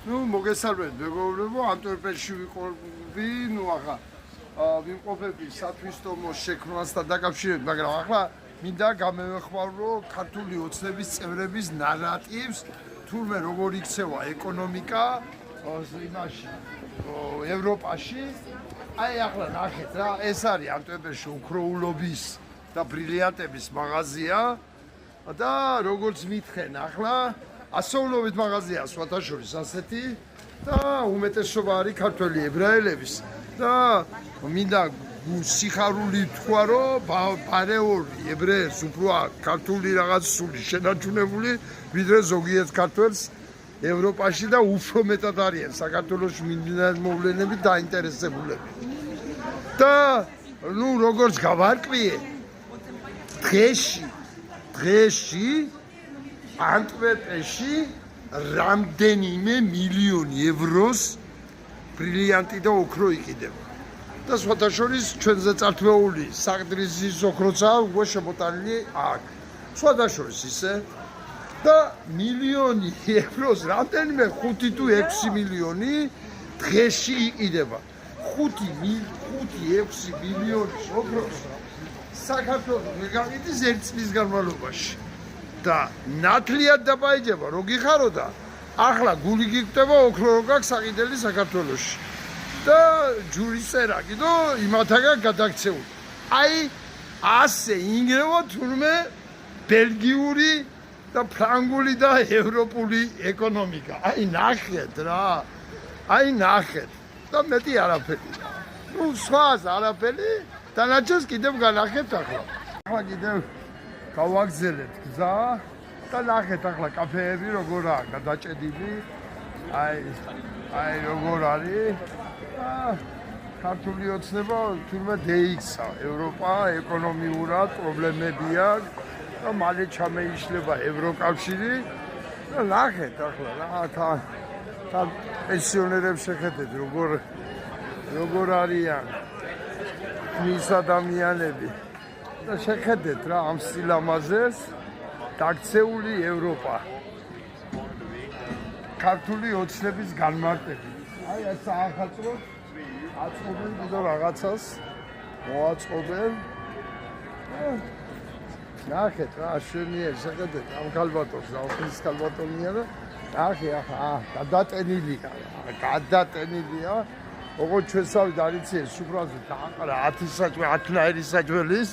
ნუ მოგესალმებით მეგობრებო, ანტვერპენში ვიყავი, ნუ ახლა ვიმყოფები სათვისტომოს შექმნასთან დაკავშირებით, მაგრამ ახლა მინდა გამევეხმარო ქართული ოცნების წევრების ნარატივს, თურმე როგორ იქცევა ეკონომიკა იმაში ევროპაში. აი ახლა ნახეთ რა, ეს არის ანტვერპენში უქროულობის და ბრილიანტების მაღაზია და როგორც მითხენ ახლა ასოულობით მაღაზია სხვათაშორის ასეთი და უმეტესობა არის ქართველი ებრაელების და მინდა სიხარული თქვა რომ პარეული ებრაელს უფრო ქართული რაღაც სული შენარჩუნებული ვიდრე ზოგიერთ ქართველს ევროპაში და უფრო მეტად არიან საქართველოში მიმდინარე მოვლენებით დაინტერესებულები და ნუ როგორც გავარკვიე დღეში ანტვერპენში რამდენიმე მილიონი ევროს ბრილიანტი და ოქრო იყიდება. და სხვათაშორის ჩვენზე წართმეული საყდრიზის ოქროცა უკვე შემოტანილი აქ. სხვათაშორის ისე და მილიონი ევროს რამდენიმე 5 თუ 6 მილიონი დღეში იყიდება. 5-6 მილიონი ოქროს საქართველოს მეგაყიდის ერთ წლის განმავლობაში. და ნათლიად დაბაიდება რო გიხარო და ახლა გული გიგდება ოქრო რო გაქვს საყიდელი საქართველოში და ჯურის წერა კიდო იმათაგან გადაქცეული. აი ასე ინგრევა თურმე ბელგიური და ფრანგული და ევროპული ეკონომიკა. აი ნახეთ რა. აი ნახეთ და მეტი არაფერი. ნუ სხვას არაფერი დანარჩენს კიდევ განახეთ ახლა. ახლა კიდევ გავაგზელეთ გზა და ნახეთ ახლა კაფეები როგორაა გადაჭედილი. აი როგორ არის ქართული ოცნება თურმე DX-ა ევროპა ეკონომიურად პრობლემები აქვს და მალე ჩამეიშლება ევროკავშირი და ნახეთ ახლა რა თან პენსიონერებს შეხედეთ როგორ არიან მის ადამიანები და შეხედეთ რა ამ სილამაზეს დაქცეული ევროპა ქართული ოცნების განმარტებით. აი ეს ახალწლოდ აწყობენ კიდე რაღაცას მოაწყობენ. ნახეთ რა შვენიერ შეხედეთ ამ კალბატონს და ოქრის კალბატონია და ნახე ახლა გადატენილია როგორც ჩვენსავით არიცი სუფრაზე დააყარა 10 საჭმელი 10 ნაირი საჭმელის